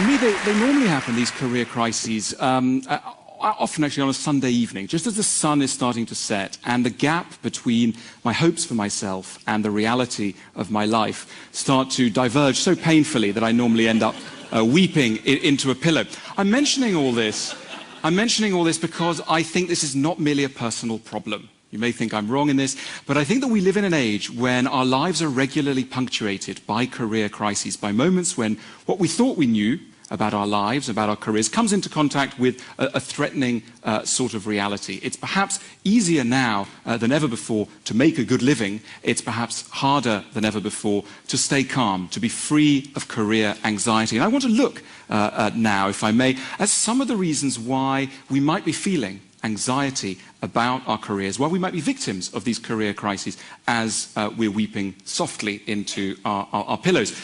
me, they normally happen, these career crises, often actually on a Sunday evening, just as the sun is starting to set and the gap between my hopes for myself and the reality of my life start to diverge so painfully that I normally end up weeping into a pillow. I'm mentioning all this because I think this is not merely a personal problem. You may think I'm wrong in this, but I think that we live in an age when our lives are regularly punctuated by career crises, by moments when what we thought we knew about our lives, about our careers, comes into contact with a threatening sort of reality. It's perhaps easier now than ever before to make a good living. It's perhaps harder than ever before to stay calm, to be free of career anxiety. And I want to look now, if I may, at some of the reasons why we might be feeling anxiety about our careers, why we might be victims of these career crises as we're weeping softly into our pillows.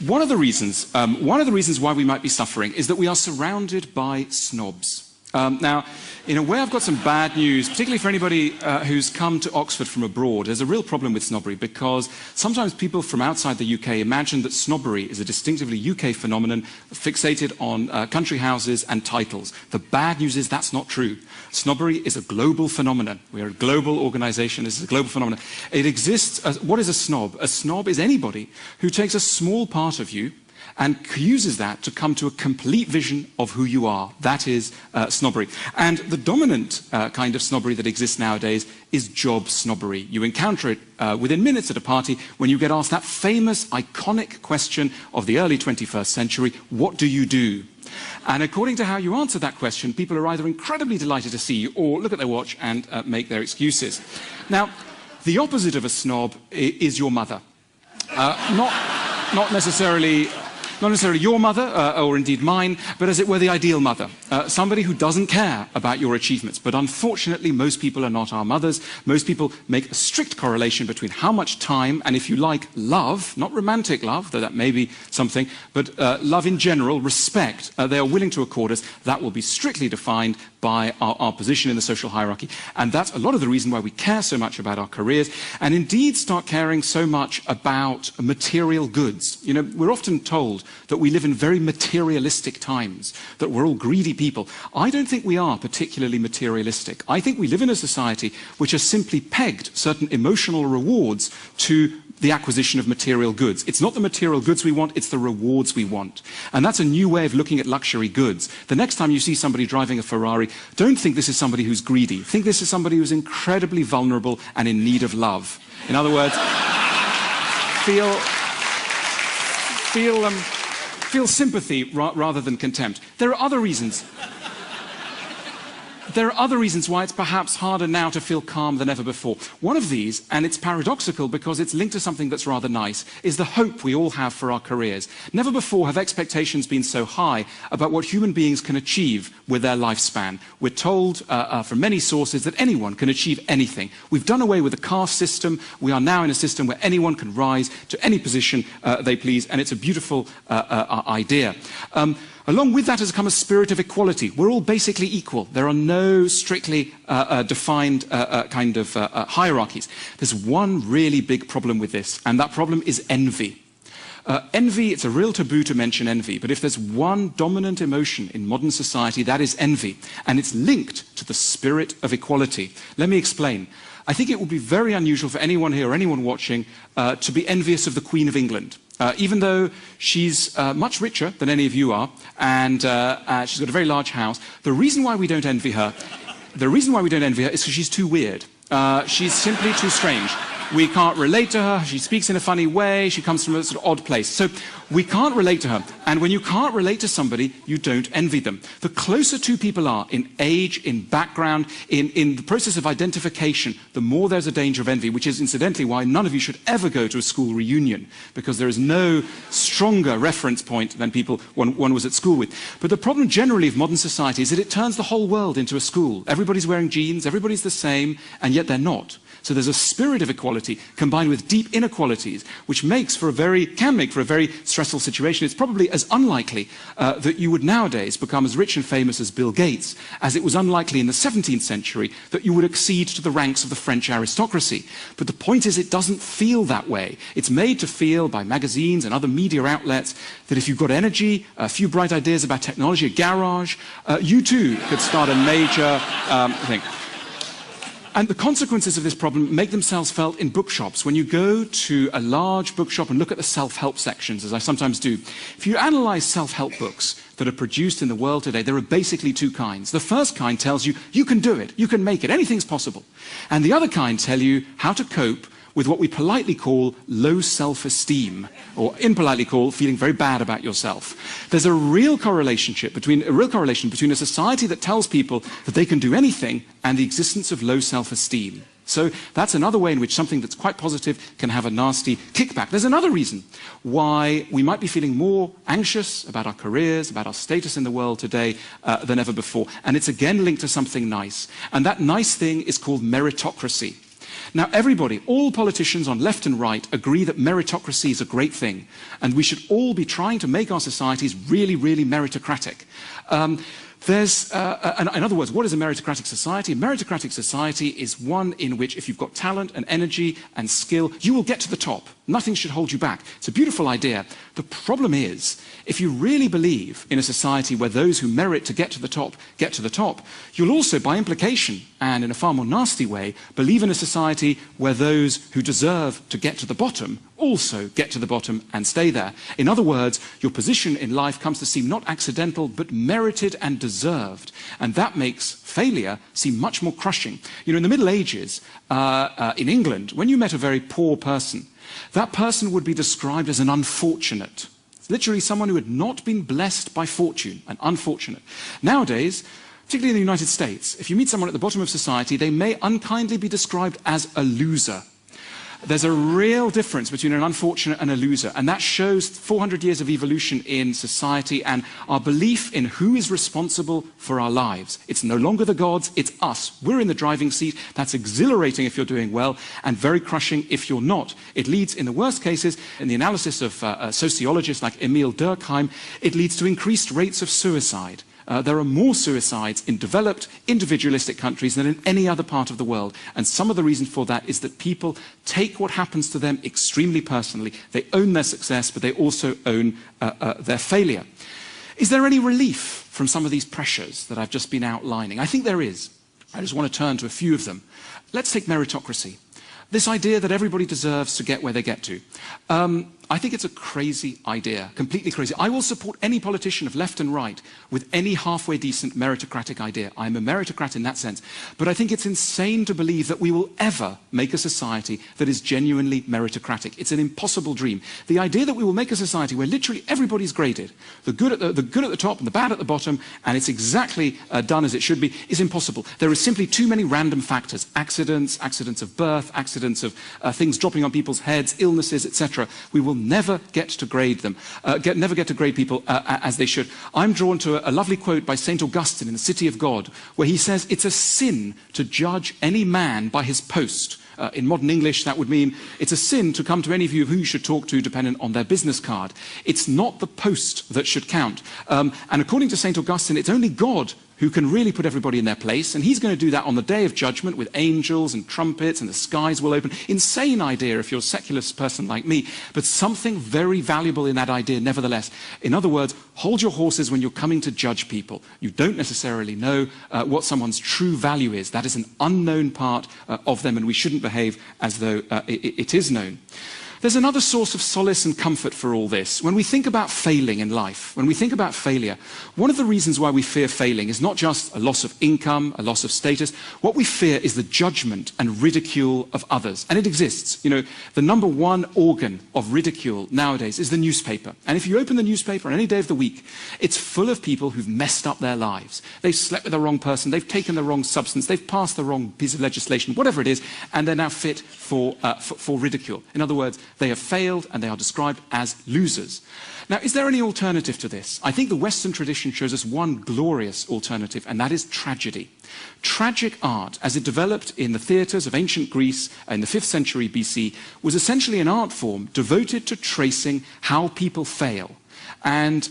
One of the reasons why we might be suffering is that we are surrounded by snobs. Now, in a way, I've got some bad news, particularly for anybody who's come to Oxford from abroad. There's a real problem with snobbery because sometimes people from outside the UK imagine that snobbery is a distinctively UK phenomenon fixated on country houses and titles. The bad news is that's not true. Snobbery is a global phenomenon. We are a global organization. This is a global phenomenon. It exists. What is a snob? A snob is anybody who takes a small part of you and uses that to come to a complete vision of who you are. That is snobbery. And the dominant kind of snobbery that exists nowadays is job snobbery. You encounter it within minutes at a party when you get asked that famous, iconic question of the early 21st century, what do you do? And according to how you answer that question, people are either incredibly delighted to see you or look at their watch and make their excuses. Now, the opposite of a snob is your mother. Not necessarily your mother, or indeed mine, but as it were the ideal mother. Somebody who doesn't care about your achievements. But unfortunately, most people are not our mothers. Most people make a strict correlation between how much time and, if you like, love, not romantic love, though that may be something, but love in general, respect, they are willing to accord us. That will be strictly defined by our position in the social hierarchy. And that's a lot of the reason why we care so much about our careers and indeed start caring so much about material goods. You know, we're often told that we live in very materialistic times, that we're all greedy people. I don't think we are particularly materialistic. I think we live in a society which has simply pegged certain emotional rewards to the acquisition of material goods. It's not the material goods we want, it's the rewards we want. And that's a new way of looking at luxury goods. The next time you see somebody driving a Ferrari, don't think this is somebody who's greedy. Think this is somebody who's incredibly vulnerable and in need of love. In other words, feel sympathy rather than contempt. There are other reasons. There are other reasons why it's perhaps harder now to feel calm than ever before. One of these, and it's paradoxical because it's linked to something that's rather nice, is the hope we all have for our careers. Never before have expectations been so high about what human beings can achieve with their lifespan. We're told from many sources that anyone can achieve anything. We've done away with the caste system. We are now in a system where anyone can rise to any position they please, and it's a beautiful idea. Along with that has come a spirit of equality. We're all basically equal. There are no strictly defined hierarchies. There's one really big problem with this, and that problem is envy. Envy, it's a real taboo to mention envy, but if there's one dominant emotion in modern society, that is envy, and it's linked to the spirit of equality. Let me explain. I think it would be very unusual for anyone here or anyone watching to be envious of the Queen of England. Even though she's much richer than any of you are, and she's got a very large house, the reason why we don't envy her is because she's too weird. She's simply too strange. We can't relate to her, she speaks in a funny way, she comes from a sort of odd place. So we can't relate to her. And when you can't relate to somebody, you don't envy them. The closer two people are in age, in background, in the process of identification, the more there's a danger of envy, which is incidentally why none of you should ever go to a school reunion, because there is no stronger reference point than people one was at school with. But the problem generally of modern society is that it turns the whole world into a school. Everybody's wearing jeans, everybody's the same, and yet they're not. So there's a spirit of equality combined with deep inequalities, which can make for a very stressful situation, it's probably as unlikely that you would nowadays become as rich and famous as Bill Gates as it was unlikely in the 17th century that you would accede to the ranks of the French aristocracy. But the point is, it doesn't feel that way. It's made to feel by magazines and other media outlets that if you've got energy, a few bright ideas about technology, a garage, you too could start a major thing. And the consequences of this problem make themselves felt in bookshops. When you go to a large bookshop and look at the self-help sections, as I sometimes do, if you analyze self-help books that are produced in the world today, there are basically two kinds. The first kind tells you, you can do it, you can make it, anything's possible. And the other kind tell you how to cope with what we politely call low self-esteem, or impolitely call feeling very bad about yourself. There's a real correlation between a society that tells people that they can do anything and the existence of low self-esteem. So that's another way in which something that's quite positive can have a nasty kickback. There's another reason why we might be feeling more anxious about our careers, about our status in the world today than ever before. And it's again linked to something nice. And that nice thing is called meritocracy. Now, everybody, all politicians on left and right, agree that meritocracy is a great thing, and we should all be trying to make our societies really, really meritocratic. In other words, what is a meritocratic society? A meritocratic society is one in which if you've got talent and energy and skill, you will get to the top. Nothing should hold you back. It's a beautiful idea. The problem is, if you really believe in a society where those who merit to get to the top, you'll also, by implication, and in a far more nasty way, believe in a society where those who deserve to get to the bottom also get to the bottom and stay there. In other words, your position in life comes to seem not accidental, but merited and deserved. And that makes failure seem much more crushing. You know, in the Middle Ages, in England, when you met a very poor person, that person would be described as an unfortunate. It's literally someone who had not been blessed by fortune, an unfortunate. Nowadays, particularly in the United States, if you meet someone at the bottom of society, they may unkindly be described as a loser. There's a real difference between an unfortunate and a loser, and that shows 400 years of evolution in society and our belief in who is responsible for our lives. It's no longer the gods, it's us. We're in the driving seat. That's exhilarating if you're doing well, and very crushing if you're not. It leads, in the worst cases, in the analysis of sociologists like Emil Durkheim, it leads to increased rates of suicide. There are more suicides in developed, individualistic countries than in any other part of the world. And some of the reason for that is that people take what happens to them extremely personally. They own their success, but they also own their failure. Is there any relief from some of these pressures that I've just been outlining? I think there is. I just want to turn to a few of them. Let's take meritocracy. This idea that everybody deserves to get where they get to. I think it's a crazy idea, completely crazy. I will support any politician of left and right with any halfway decent meritocratic idea. I'm a meritocrat in that sense. But I think it's insane to believe that we will ever make a society that is genuinely meritocratic. It's an impossible dream. The idea that we will make a society where literally everybody's graded, the good at the top and the bad at the bottom, and it's exactly done as it should be, is impossible. There are simply too many random factors. Accidents of birth, accidents of things dropping on people's heads, illnesses, etc. We will never get to grade them, never get to grade people as they should. I'm drawn to a lovely quote by St. Augustine in the City of God, where he says, it's a sin to judge any man by his post. In modern English, that would mean it's a sin to come to any of you who you should talk to dependent on their business card. It's not the post that should count. And according to St. Augustine, it's only God who can really put everybody in their place, and he's going to do that on the day of judgment with angels and trumpets and the skies will open. Insane idea if you're a secular person like me, but something very valuable in that idea nevertheless. In other words, hold your horses when you're coming to judge people. You don't necessarily know what someone's true value is. That is an unknown part of them, and we shouldn't behave as though it is known. There's another source of solace and comfort for all this. When we think about failing in life, when we think about failure, one of the reasons why we fear failing is not just a loss of income, a loss of status. What we fear is the judgment and ridicule of others. And it exists. You know, the number one organ of ridicule nowadays is the newspaper. And if you open the newspaper on any day of the week, it's full of people who've messed up their lives. They've slept with the wrong person, they've taken the wrong substance, they've passed the wrong piece of legislation, whatever it is, and they're now fit for ridicule. In other words, They have failed and they are described as losers. Now, is there any alternative to this? I think the Western tradition shows us one glorious alternative, and that is tragedy. Tragic art, as it developed in the theatres of ancient Greece in the 5th century BC, was essentially an art form devoted to tracing how people fail, and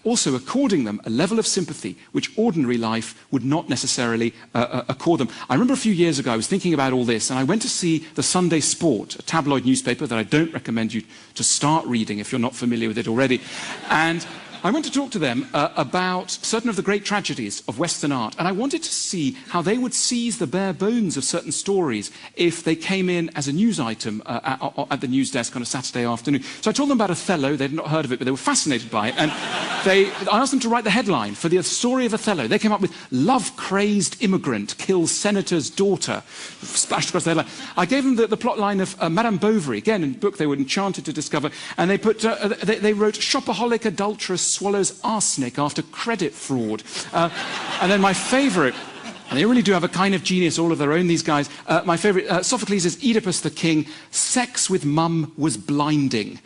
also according them a level of sympathy which ordinary life would not necessarily accord them. I remember a few years ago I was thinking about all this, and I went to see the Sunday Sport, a tabloid newspaper that I don't recommend you to start reading if you're not familiar with it already. And I went to talk to them about certain of the great tragedies of Western art, and I wanted to see how they would seize the bare bones of certain stories if they came in as a news item at the news desk on a Saturday afternoon. So I told them about Othello. They'd not heard of it, but they were fascinated by it. And I asked them to write the headline for the story of Othello. They came up with "Love-crazed immigrant kills senator's daughter," splashed across the headline. I gave them the plot line of Madame Bovary, again, in a book they were enchanted to discover, and they wrote "Shopaholic adulteress swallows arsenic after credit fraud." And then my favourite, and they really do have a kind of genius all of their own, these guys, my favourite, Sophocles' Oedipus the King, "Sex with mum was blinding."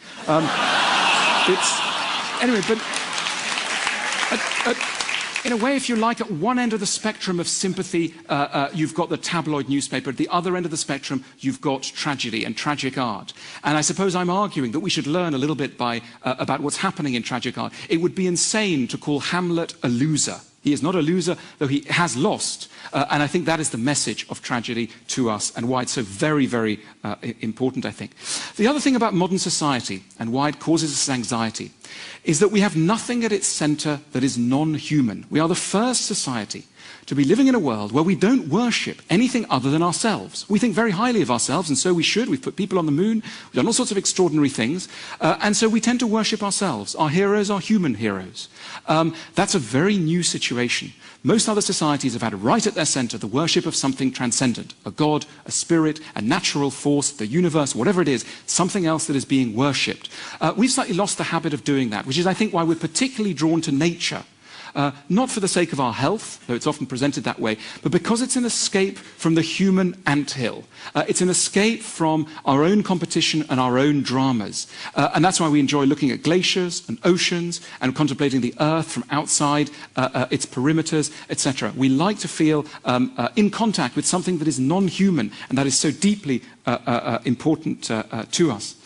Anyway, but in a way, if you like, at one end of the spectrum of sympathy, you've got the tabloid newspaper. At the other end of the spectrum, you've got tragedy and tragic art. And I suppose I'm arguing that we should learn a little bit about what's happening in tragic art. It would be insane to call Hamlet a loser. He is not a loser, though he has lost. And I think that is the message of tragedy to us, and why it's so very, very important, I think. The other thing about modern society, and why it causes us anxiety, is that we have nothing at its centre that is non-human. We are the first society to be living in a world where we don't worship anything other than ourselves. We think very highly of ourselves, and so we should. We've put people on the moon, we've done all sorts of extraordinary things, and so we tend to worship ourselves. Our heroes are human heroes. That's a very new situation. Most other societies have had right at their centre the worship of something transcendent, a god, a spirit, a natural force, the universe, whatever it is, something else that is being worshipped. We've slightly lost the habit of doing that, which is, I think, why we're particularly drawn to nature. Not for the sake of our health, though it's often presented that way, but because it's an escape from the human anthill. It's an escape from our own competition and our own dramas. And that's why we enjoy looking at glaciers and oceans and contemplating the earth from outside its perimeters, etc. We like to feel in contact with something that is non-human and that is so deeply important to us.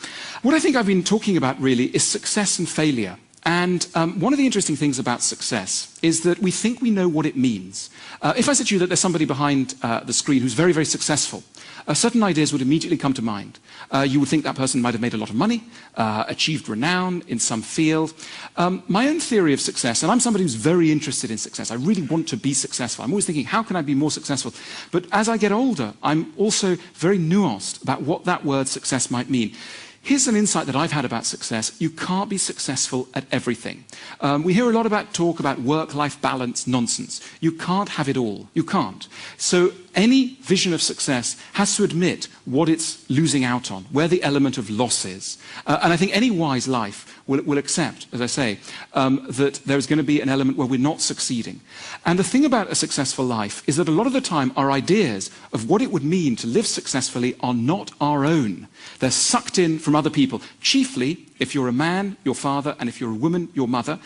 What I think I've been talking about really is success and failure. And one of the interesting things about success is that we think we know what it means. If I said to you that there's somebody behind the screen who's very, very successful, certain ideas would immediately come to mind. You would think that person might have made a lot of money, achieved renown in some field. My own theory of success, and I'm somebody who's very interested in success, I really want to be successful. I'm always thinking, how can I be more successful? But as I get older, I'm also very nuanced about what that word success might mean. Here's an insight that I've had about success. You can't be successful at everything. We hear a lot about talk about work-life balance nonsense. You can't have it all. You can't. So any vision of success has to admit what it's losing out on, where the element of loss is. And I think any wise life will accept, as I say, that there's going to be an element where we're not succeeding. And the thing about a successful life is that a lot of the time our ideas of what it would mean to live successfully are not our own. They're sucked in from other people, chiefly if you're a man, your father, and if you're a woman, your mother.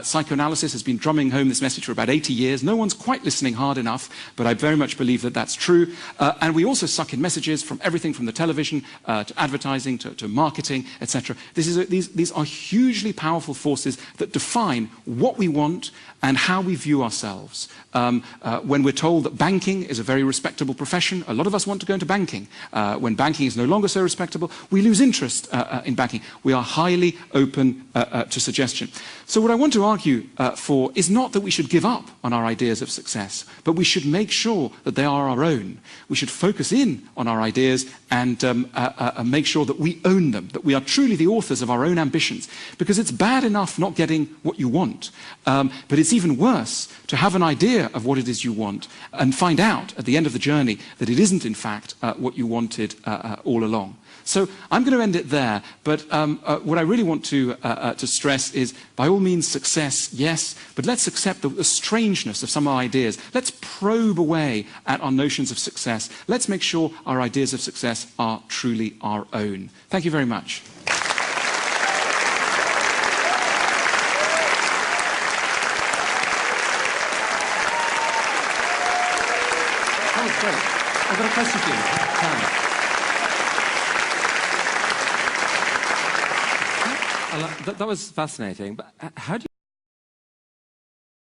Psychoanalysis has been drumming home this message for about 80 years. No one's quite listening hard enough, but I very much believe that that's true. And we also suck in messages from everything from the television to advertising to marketing, etc. These are hugely powerful forces that define what we want and how we view ourselves. When we're told that banking is a very respectable profession, a lot of us want to go into banking. When banking is no longer so respectable, we lose interest in banking. We are highly open to suggestion. So what I want to argue for is not that we should give up on our ideas of success, but we should make sure that they are our own. We should focus in on our ideas and make sure that we own them, that we are truly the authors of our own ambitions. Because it's bad enough not getting what you want, but it's even worse to have an idea of what it is you want and find out at the end of the journey that it isn't in fact what you wanted all along. So I'm going to end it there, but what I really want to stress is, by all means, success, yes, but let's accept the strangeness of some of our ideas. Let's probe away at our notions of success. Let's make sure our ideas of success are truly our own. Thank you very much. Oh, great. I've got a question for you. That was fascinating. But how do